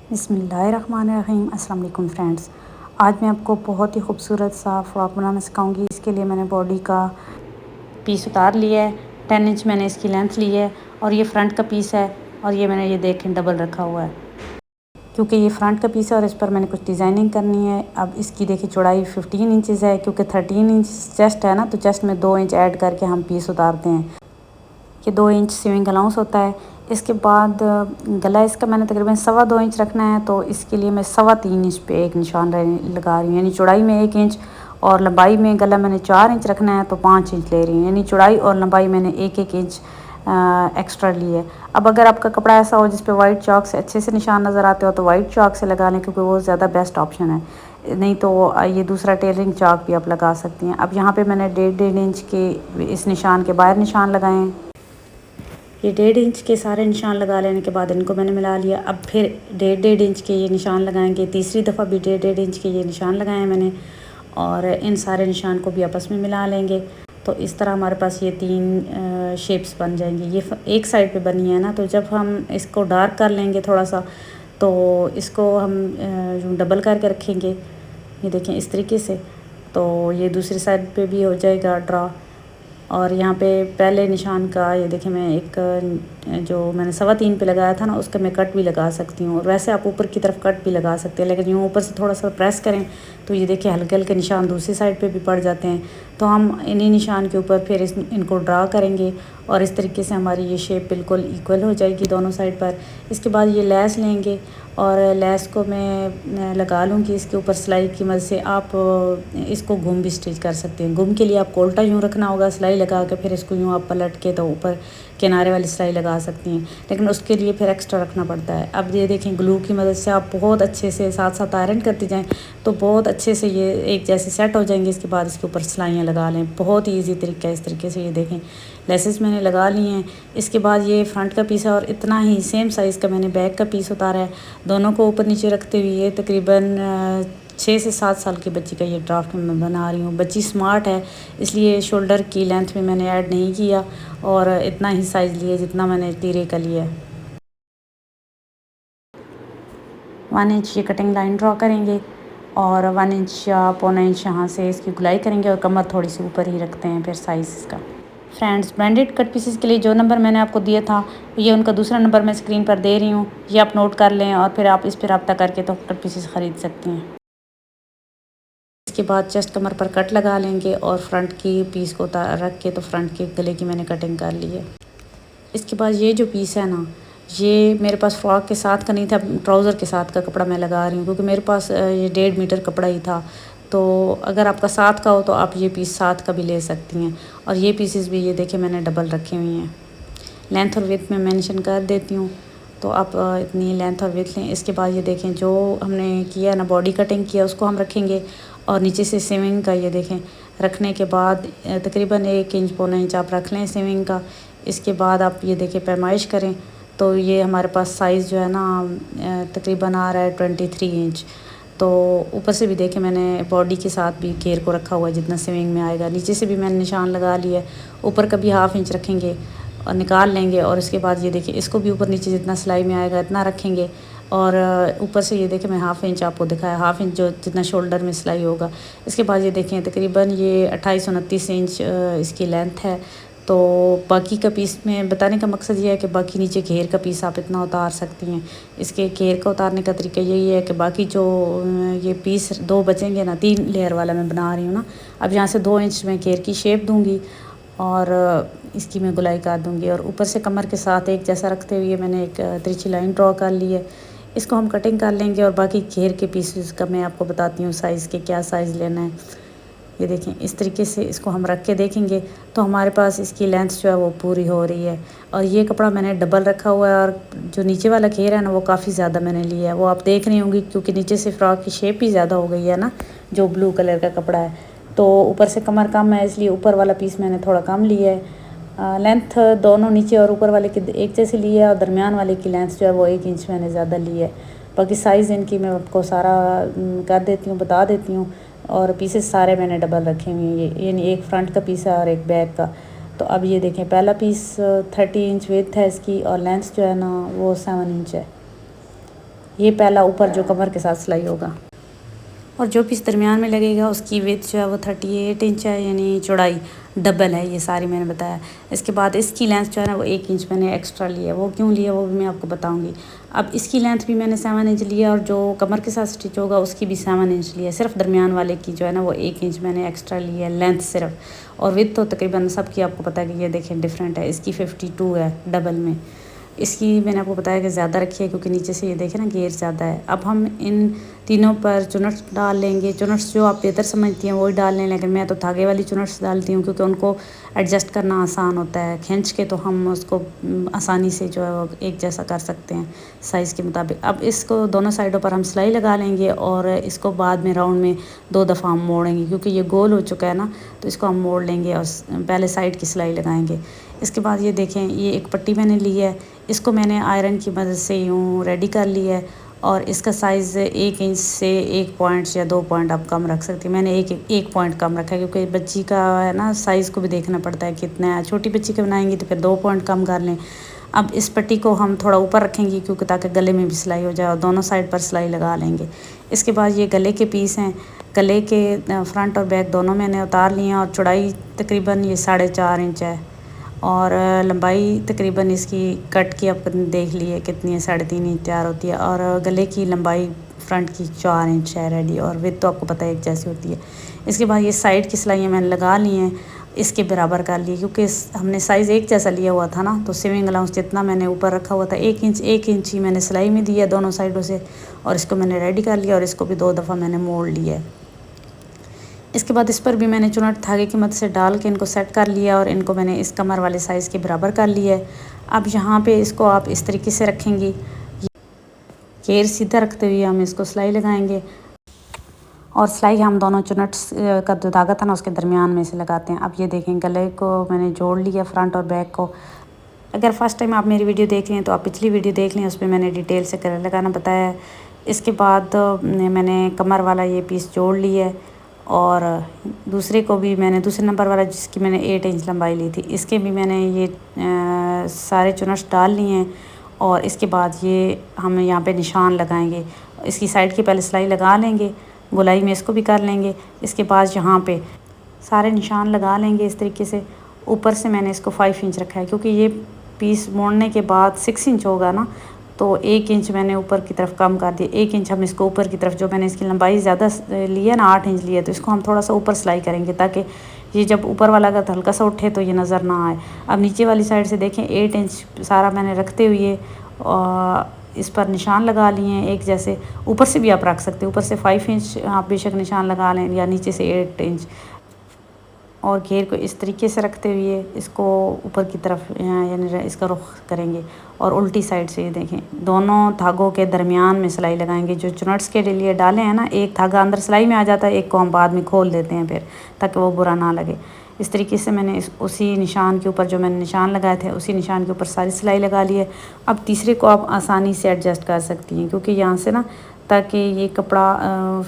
बिस्मिल्लाहिर्रहमानिर्रहीम। अस्सलाम वालेकुम फ्रेंड्स, आज मैं आपको बहुत ही खूबसूरत सा फ़्रॉक बनाना सिखाऊंगी। इसके लिए मैंने बॉडी का पीस उतार लिया है, 10 इंच मैंने इसकी लेंथ ली है और ये फ्रंट का पीस है और ये मैंने ये देखें डबल रखा हुआ है क्योंकि ये फ्रंट का पीस है और इस पर मैंने कुछ डिज़ाइनिंग करनी है। अब इसकी देखिए चौड़ाई 15 इंचज़ है क्योंकि 13 इंच चेस्ट है ना, तो चेस्ट में 2 इंच ऐड करके हम पीस उतारते हैं। ये 2 इंच सीविंग अलाउंस होता है। इसके बाद गला इसका मैंने तकरीबन 2.25 इंच रखना है, तो इसके लिए मैं 3.25 इंच पे एक निशान लगा रही हूँ, यानी चौड़ाई में 1 इंच और लंबाई में गला मैंने 4 इंच रखना है तो 5 इंच ले रही हूँ, यानी चौड़ाई और लंबाई मैंने 1-1 इंच एक्स्ट्रा ली है। अब अगर आपका कपड़ा ऐसा हो जिस पे वाइट चॉक से अच्छे से निशान नज़र आते हो तो वाइट चॉक से लगा लें क्योंकि वो ज़्यादा बेस्ट ऑप्शन है, नहीं तो ये दूसरा टेलरिंग चॉक भी आप लगा सकती हैं। अब यहाँ पे मैंने 1.5 इंच के इस निशान के बाहर निशान लगाएं। ये 1.5 इंच के सारे निशान लगा लेने के बाद इनको मैंने मिला लिया। अब फिर 1.5 इंच के ये निशान लगाएंगे, तीसरी दफ़ा भी 1.5 इंच के ये निशान लगाए हैं मैंने और इन सारे निशान को भी आपस में मिला लेंगे। तो इस तरह हमारे पास ये 3 शेप्स बन जाएंगी। ये एक साइड पे बनी है ना, तो जब हम इसको डार्क कर लेंगे थोड़ा सा तो इसको हम डबल करके रखेंगे, ये देखें इस तरीके से, तो ये दूसरी साइड पे भी हो जाएगा ड्रा। और यहाँ पे पहले निशान का ये देखें मैं एक जो मैंने 3.25 पे लगाया था ना, उसका मैं कट भी लगा सकती हूँ और वैसे आप ऊपर की तरफ कट भी लगा सकते हैं, लेकिन यूँ ऊपर से थोड़ा सा प्रेस करें तो ये देखिए हल्के हल्के निशान दूसरी साइड पे भी पड़ जाते हैं। तो हम इन्हीं निशान के ऊपर फिर इनको ड्रा करेंगे और इस तरीके से हमारी ये शेप बिल्कुल इक्वल हो जाएगी दोनों साइड पर। इसके बाद ये लेस लेंगे और लेस को मैं लगा लूँगी इसके ऊपर सिलाई की मदद से। आप इसको घूम भी स्टिच कर सकते हैं। घूम के लिए आपको उल्टा यूँ रखना होगा, सिलाई लगा के फिर इसको यूँ आप पलट के तो ऊपर किनारे वाली सिलाई लगा सकती हैं, लेकिन उसके लिए फिर एक्स्ट्रा रखना पड़ता है। अब ये देखें ग्लू की मदद से आप बहुत अच्छे से साथ साथ आयरन करती जाएँ तो बहुत अच्छे से ये एक जैसे सेट हो जाएंगे। इसके बाद इसके ऊपर सिलाइयाँ लगा लें, बहुत ही ईजी तरीका है। इस तरीके से ये देखें लेसेस मैंने लगा ली हैं। इसके बाद ये फ्रंट का पीस है और इतना ही सेम साइज़ का मैंने बैक का पीस उतारा है। दोनों को ऊपर नीचे रखते हुए तकरीबन 6 से 7 साल की बच्ची का ये ड्राफ्ट मैं बना रही हूँ। बच्ची स्मार्ट है इसलिए शोल्डर की लेंथ में मैंने ऐड नहीं किया और इतना ही साइज़ लिया जितना मैंने तीरे का लिया है। 1 इंच ये कटिंग लाइन ड्रॉ करेंगे और 1 इंच या 1.25 इंच यहाँ से इसकी गुलाई करेंगे और कमर थोड़ी सी ऊपर ही रखते हैं फिर साइज़ इसका। फ्रेंड्स, ब्रांडेड कट पीसेस के लिए जो नंबर मैंने आपको दिया था ये उनका दूसरा नंबर मैं स्क्रीन पर दे रही हूँ, ये आप नोट कर लें और फिर आप इस पर रब्ता करके तो कट पीसेस ख़रीद सकती हैं। इसके बाद चेस्ट कमर पर कट लगा लेंगे और फ्रंट की पीस को उतार रख के तो फ्रंट के गले की मैंने कटिंग कर ली है। इसके बाद ये जो पीस है ना, ये मेरे पास फ्रॉक के साथ का नहीं था, ट्राउज़र के साथ का कपड़ा मैं लगा रही हूँ क्योंकि मेरे पास ये 1.5 मीटर कपड़ा ही था। तो अगर आपका साथ का हो तो आप ये पीस साथ का भी ले सकती हैं। और ये पीसेस भी ये देखें मैंने डबल रखे हुए हैं। लेंथ और विड्थ में मेंशन कर देती हूँ, तो आप इतनी लेंथ और विड्थ लें। इसके बाद ये देखें जो हमने किया ना बॉडी कटिंग किया उसको हम रखेंगे और नीचे से सीविंग का ये देखें रखने के बाद तकरीबन 1 इंच 1.25 इंच आप रख लें सीविंग का। इसके बाद आप ये देखें पैमाइश करें तो ये हमारे पास साइज़ जो है ना तकरीबन आ रहा है 23 इंच। तो ऊपर से भी देखें मैंने बॉडी के साथ भी घेर को रखा हुआ है जितना सीविंग में आएगा। नीचे से भी मैंने निशान लगा लिया है, ऊपर का भी 1/2 इंच रखेंगे और निकाल लेंगे। और इसके बाद ये देखिए इसको भी ऊपर नीचे जितना सिलाई में आएगा इतना रखेंगे और ऊपर से ये देखें मैं 1/2 इंच आपको दिखाया, 1/2 इंच जो जितना शोल्डर में सिलाई होगा। इसके बाद ये देखें तकरीबन ये 28-29 इंच इसकी लेंथ है। तो बाकी का पीस में बताने का मकसद ये है कि बाकी नीचे घेर का पीस आप इतना उतार सकती हैं। इसके घेर का उतारने का तरीका यही है कि बाकी जो ये पीस 2 बचेंगे ना, 3 लेयर वाला मैं बना रही हूँ ना, अब यहाँ से 2 इंच में घेर की शेप दूँगी और इसकी मैं गुलाई कर दूँगी और ऊपर से कमर के साथ एक जैसा रखते हुए मैंने एक तिरछी लाइन ड्रॉ कर ली है। इसको हम कटिंग कर लेंगे और बाकी घेर के पीसेस का मैं आपको बताती हूँ साइज़ के क्या साइज़ लेना है। ये देखें इस तरीके से इसको हम रख के देखेंगे तो हमारे पास इसकी लेंथ जो है वो पूरी हो रही है। और ये कपड़ा मैंने डबल रखा हुआ है और जो नीचे वाला घेर है ना वो काफ़ी ज़्यादा मैंने लिया है, वो आप देख रही होंगी क्योंकि नीचे से फ्रॉक की शेप ही ज़्यादा हो गई है ना, जो ब्लू कलर का कपड़ा है। तो ऊपर से कमर कम है इसलिए ऊपर वाला पीस मैंने थोड़ा कम लिया है। लेंथ दोनों नीचे और ऊपर वाले की एक जैसी ली है और दरमियान वाले की लेंथ जो है वो 1 इंच मैंने ज़्यादा ली है। बाकी साइज़ इनकी मैं आपको सारा कर देती हूँ, बता देती हूँ। और पीसेस सारे मैंने डबल रखे हुए हैं, ये यानी एक फ्रंट का पीस है और एक बैक का। तो अब ये देखें पहला पीस 30 इंच विड्थ है इसकी और लेंथ जो है ना वो 7 इंच है। ये पहला ऊपर जो कमर के साथ सिलाई होगा। और जो पीस दरमियान में लगेगा उसकी विड्थ जो है वो 38 इंच है, यानी चौड़ाई डबल है, ये सारी मैंने बताया। इसके बाद इसकी लेंथ जो है ना वो 1 इंच मैंने एक्स्ट्रा लिया, वो क्यों लिया वो भी मैं आपको बताऊंगी। अब इसकी लेंथ भी मैंने 7 इंच लिया और जो कमर के साथ स्टिच होगा उसकी भी 7 इंच लिया। सिर्फ दरमियान वाले की जो है ना वो 1 इंच मैंने एक्स्ट्रा लिया है लेंथ सिर्फ। और विड्थ तो तकरीबन सबकी आपको पता है कि ये देखें डिफरेंट है। इसकी 52 है डबल में, इसकी मैंने आपको बताया कि ज़्यादा रखी है क्योंकि नीचे से ये देखें ना घेर ज़्यादा है। अब हम इन तीनों पर चुनट्स डाल लेंगे। चुनट्स जो आप बेहतर समझती हैं वही डाल लें, लेकिन मैं तो धागे वाली चुनट्स डालती हूँ क्योंकि उनको एडजस्ट करना आसान होता है। खींच के तो हम उसको आसानी से जो है वो एक जैसा कर सकते हैं साइज़ के मुताबिक। अब इसको दोनों साइडों पर हम सिलाई लगा लेंगे और इसको बाद में राउंड में 2 दफ़ा हम मोड़ेंगे क्योंकि ये गोल हो चुका है ना, तो इसको हम मोड़ लेंगे और पहले साइड की सिलाई लगाएंगे। इसके बाद ये देखें, ये एक पट्टी मैंने ली है, इसको मैंने आयरन की मदद से यूँ रेडी कर लिया है और इसका साइज़ 1 इंच से 1 पॉइंट या 2 पॉइंट आप कम रख सकती हैं। मैंने एक पॉइंट कम रखा है क्योंकि बच्ची का है ना साइज़ को भी देखना पड़ता है कितना है। छोटी बच्ची का बनाएंगी तो फिर 2 पॉइंट कम कर लें। अब इस पट्टी को हम थोड़ा ऊपर रखेंगे क्योंकि ताकि गले में भी सिलाई हो जाए और दोनों साइड पर सिलाई लगा लेंगे। इसके बाद ये गले के पीस हैं, गले के फ्रंट और बैक दोनों मैंने उतार लिए हैं और चौड़ाई तकरीबन ये 4.5 इंच है और लंबाई तकरीबन इसकी कट की आप देख लिए कितनी है, 3.5 इंच तैयार होती है। और गले की लंबाई फ्रंट की 4 इंच है रेडी, और विड्थ तो आपको पता है एक जैसी होती है। इसके बाद ये साइड की सिलाइयाँ मैंने लगा ली हैं, इसके बराबर कर ली क्योंकि हमने साइज़ एक जैसा लिया हुआ था ना, तो सीविंग अलाउंस जितना मैंने ऊपर रखा हुआ था 1 इंच ही मैंने सिलाई में दिया दोनों साइडों से, और इसको मैंने रेडी कर लिया और इसको भी 2 दफ़ा मैंने मोड़ लिया है। इसके बाद इस पर भी मैंने चुनट धागे की मदद से डाल के इनको सेट कर लिया और इनको मैंने इस कमर वाले साइज़ के बराबर कर लिया है। अब यहाँ पे इसको आप इस तरीके से रखेंगी, घेर सीधा रखते हुए हम इसको सिलाई लगाएंगे और सिलाई हम दोनों चुनट्स का जो धागा था ना उसके दरमियान में से लगाते हैं। अब ये देखें, गले को मैंने जोड़ लिया फ्रंट और बैक को। अगर फर्स्ट टाइम आप मेरी वीडियो देख रहे हैं तो आप पिछली वीडियो देख लें, उसमें मैंने डिटेल से कलर लगाना बताया है। इसके बाद मैंने कमर वाला ये पीस जोड़ लिया है और दूसरे को भी मैंने दूसरे नंबर वाला जिसकी मैंने 8 इंच लंबाई ली थी, इसके भी मैंने ये सारे चुनट्स डाल लिए हैं। और इसके बाद ये हम यहाँ पे निशान लगाएंगे, इसकी साइड की पहले सिलाई लगा लेंगे, गोलाई में इसको भी कर लेंगे। इसके बाद यहाँ पे सारे निशान लगा लेंगे इस तरीके से। ऊपर से मैंने इसको 5 इंच रखा है क्योंकि ये पीस मोड़ने के बाद 6 इंच होगा ना, तो 1 इंच मैंने ऊपर की तरफ कम कर दिया। 1 इंच हम इसको ऊपर की तरफ, जो मैंने इसकी लंबाई ज़्यादा ली है ना 8 इंच लिया, तो इसको हम थोड़ा सा ऊपर सिलाई करेंगे ताकि ये जब ऊपर वाला अगर हल्का सा उठे तो ये नज़र ना आए। अब नीचे वाली साइड से देखें 8 इंच सारा मैंने रखते हुए इस पर निशान लगा लिए हैं एक जैसे। ऊपर से भी आप रख सकते हैं, ऊपर से 5 इंच आप बेशक निशान लगा लें या नीचे से 8 इंच, और घेर को इस तरीके से रखते हुए इसको ऊपर की तरफ यानी इसका रुख करेंगे और उल्टी साइड से ये देखें दोनों धागों के दरमियान में सिलाई लगाएंगे। जो चुनट्स के लिए डाले हैं ना, एक धागा अंदर सिलाई में आ जाता है, एक को हम बाद में खोल देते हैं फिर ताकि वो बुरा ना लगे। इस तरीके से मैंने उसी निशान के ऊपर जो मैंने निशान लगाए थे उसी निशान के ऊपर सारी सिलाई लगा ली है। अब तीसरे को आप आसानी से एडजस्ट कर सकती हैं क्योंकि यहाँ से ना, ताकि ये कपड़ा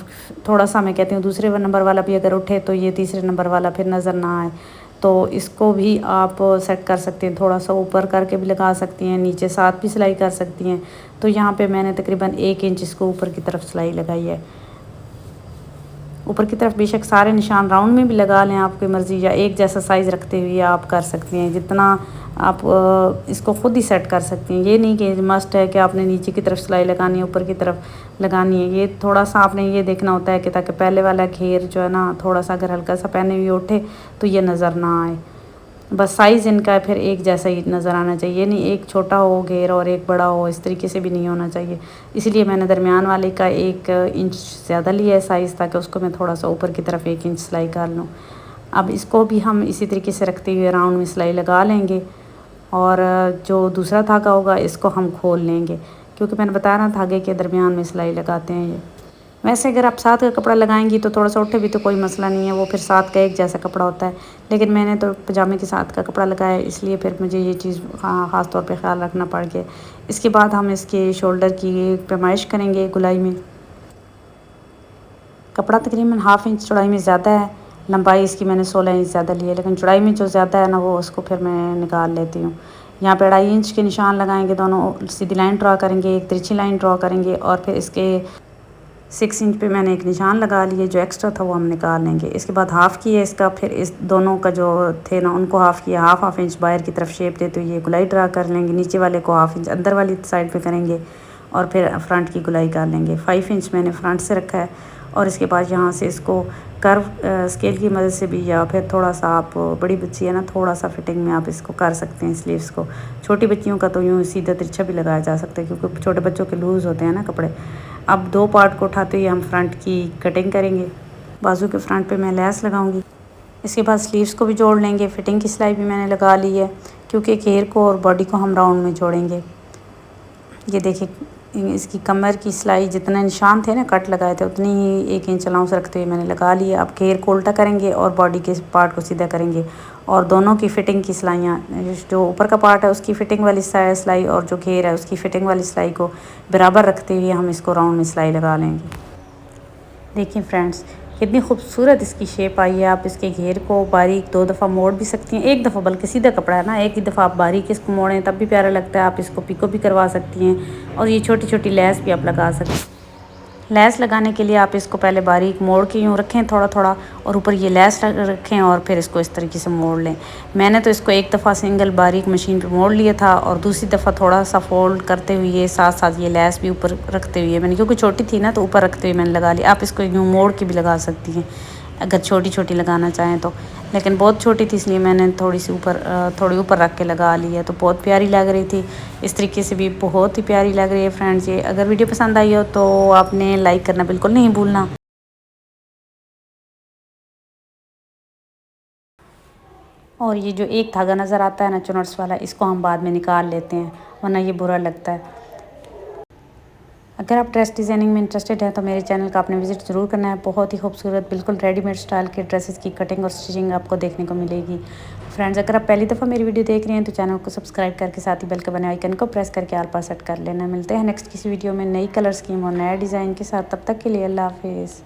थोड़ा सा मैं कहती हूँ दूसरे नंबर वाला भी अगर उठे तो ये तीसरे नंबर वाला फिर नज़र ना आए, तो इसको भी आप सेट कर सकते हैं। थोड़ा सा ऊपर करके भी लगा सकती हैं, नीचे साथ भी सिलाई कर सकती हैं। तो यहाँ पे मैंने तकरीबन 1 इंच इसको ऊपर की तरफ सिलाई लगाई है। ऊपर की तरफ बेशक सारे निशान राउंड में भी लगा लें आपकी मर्ज़ी, या एक जैसा साइज़ रखते हुए आप कर सकती हैं। जितना आप इसको ख़ुद ही सेट कर सकती हैं, ये नहीं कि मस्ट है कि आपने नीचे की तरफ सिलाई लगानी है ऊपर की तरफ लगानी है। ये थोड़ा सा आपने ये देखना होता है कि ताकि पहले वाला घेर जो है ना थोड़ा सा अगर हल्का सा पहने हुए उठे तो ये नज़र ना आए। बस साइज़ इनका फिर एक जैसा ही नज़र आना चाहिए, नहीं एक छोटा हो घेर और एक बड़ा हो, इस तरीके से भी नहीं होना चाहिए। इसलिए मैंने दरमियान वाले का 1 इंच ज़्यादा लिया है साइज़, ताकि उसको मैं थोड़ा सा ऊपर की तरफ 1 इंच सिलाई कर लूँ। अब इसको भी हम इसी तरीके से रखते हुए राउंड में सिलाई लगा लेंगे और जो दूसरा धागा होगा इसको हम खोल लेंगे क्योंकि मैंने बताया ना धागे के दरमियान में सिलाई लगाते हैं ये। वैसे अगर आप साथ का कपड़ा लगाएंगी तो थोड़ा सा उठे भी तो कोई मसला नहीं है, वो फिर साथ का एक जैसा कपड़ा होता है। लेकिन मैंने तो पजामे के साथ का कपड़ा लगाया, इसलिए फिर मुझे ये चीज़ ख़ास तौर पे ख्याल रखना पड़ गया। इसके बाद हम इसके शोल्डर की पैमाइश करेंगे गुलाई में। कपड़ा तकरीबन 1/2 इंच चौड़ाई में ज़्यादा है, लंबाई इसकी मैंने 16 इंच ज़्यादा ली है, लेकिन चौड़ाई में जो ज़्यादा है ना वो उसको फिर मैं निकाल लेती हूँ। यहाँ पे 2.5 इंच के निशान लगाएंगे, दोनों सीधी लाइन ड्रा करेंगे, एक तिरछी लाइन ड्रा करेंगे और फिर इसके 6 इंच पे मैंने एक निशान लगा लिए, जो एक्स्ट्रा था वो हम निकाल लेंगे। इसके बाद हाफ़ किया इसका, फिर इस दोनों का जो थे ना उनको हाफ़ किया, हाफ इंच बाहर की तरफ शेप देते हुए गुलाई ड्रा कर लेंगे। नीचे वाले को हाफ इंच अंदर वाली साइड पे करेंगे और फिर फ्रंट की गुलाई कर लेंगे। 5 इंच मैंने फ्रंट से रखा है और इसके बाद यहाँ से इसको कर्व स्केल की मदद से भी, या फिर थोड़ा सा आप बड़ी बच्ची है ना, थोड़ा सा फिटिंग में आप इसको कर सकते हैं स्लीव्स को। छोटी बच्चियों का तो यूँ सीधा तिरछा भी लगाया जा सकता है क्योंकि छोटे बच्चों के लूज़ होते हैं ना कपड़े। अब 2 पार्ट को उठाते हुए हम फ्रंट की कटिंग करेंगे। बाजू के फ्रंट पे मैं लेस लगाऊंगी। इसके बाद स्लीव्स को भी जोड़ लेंगे। फिटिंग की सिलाई भी मैंने लगा ली है क्योंकि घेर को और बॉडी को हम राउंड में जोड़ेंगे। ये देखिए, इसकी कमर की सिलाई जितने निशान थे ना कट लगाए थे उतनी ही 1 इंच अलाउंस रखते हुए मैंने लगा लिया। अब घेर को उल्टा करेंगे और बॉडी के पार्ट को सीधा करेंगे और दोनों की फ़िटिंग की सिलाइयाँ, जो ऊपर का पार्ट है उसकी फ़िटिंग वाली सिलाई और जो घेर है उसकी फ़िटिंग वाली सिलाई को बराबर रखते हुए हम इसको राउंड में सिलाई लगा लेंगे। देखिए फ्रेंड्स, कितनी खूबसूरत इसकी शेप आई है। आप इसके घेर को बारीक 2 दफ़ा मोड़ भी सकती हैं, 1 दफ़ा, बल्कि सीधा कपड़ा है ना, एक ही दफ़ा आप बारीक इसको मोड़ें तब भी प्यारा लगता है। आप इसको पिको भी करवा सकती हैं और ये छोटी छोटी लेस भी आप लगा सकती हैं। लेस लगाने के लिए आप इसको पहले बारीक मोड़ के यूँ रखें थोड़ा थोड़ा और ऊपर ये लेस रखें और फिर इसको इस तरीके से मोड़ लें। मैंने तो इसको एक दफ़ा सिंगल बारीक मशीन पे मोड़ लिया था और दूसरी दफ़ा थोड़ा सा फोल्ड करते हुए साथ साथ ये लेस भी ऊपर रखते हुए मैंने, क्योंकि छोटी थी ना तो ऊपर रखते हुए मैंने लगा ली। आप इसको यूँ मोड़ के भी लगा सकती हैं अगर छोटी छोटी लगाना चाहें तो, लेकिन बहुत छोटी थी इसलिए मैंने थोड़ी ऊपर रख के लगा ली है। तो बहुत प्यारी लग रही थी, इस तरीके से भी बहुत ही प्यारी लग रही है फ्रेंड्स। ये अगर वीडियो पसंद आई हो तो आपने लाइक करना बिल्कुल नहीं भूलना। और ये जो एक धागा नज़र आता है ना चुनट्स वाला, इसको हम बाद में निकाल लेते हैं वरना ये बुरा लगता है। अगर आप ड्रेस डिज़ाइनिंग में इंटरेस्टेड हैं तो मेरे चैनल का आपने विज़िट ज़रूर करना है। बहुत ही खूबसूरत बिल्कुल रेडीमेड स्टाइल के ड्रेसेस की कटिंग और स्टिचिंग आपको देखने को मिलेगी। फ्रेंड्स, अगर आप पहली दफ़ा मेरी वीडियो देख रहे हैं तो चैनल को सब्सक्राइब करके साथ ही बेल के बने आइकन को प्रेस करके आल पास सेट कर लेना। मिलते हैं नेक्स्ट किसी वीडियो में नई कलर स्कीम और नया डिज़ाइन के साथ। तब तक के लिए अल्लाह हाफिज़।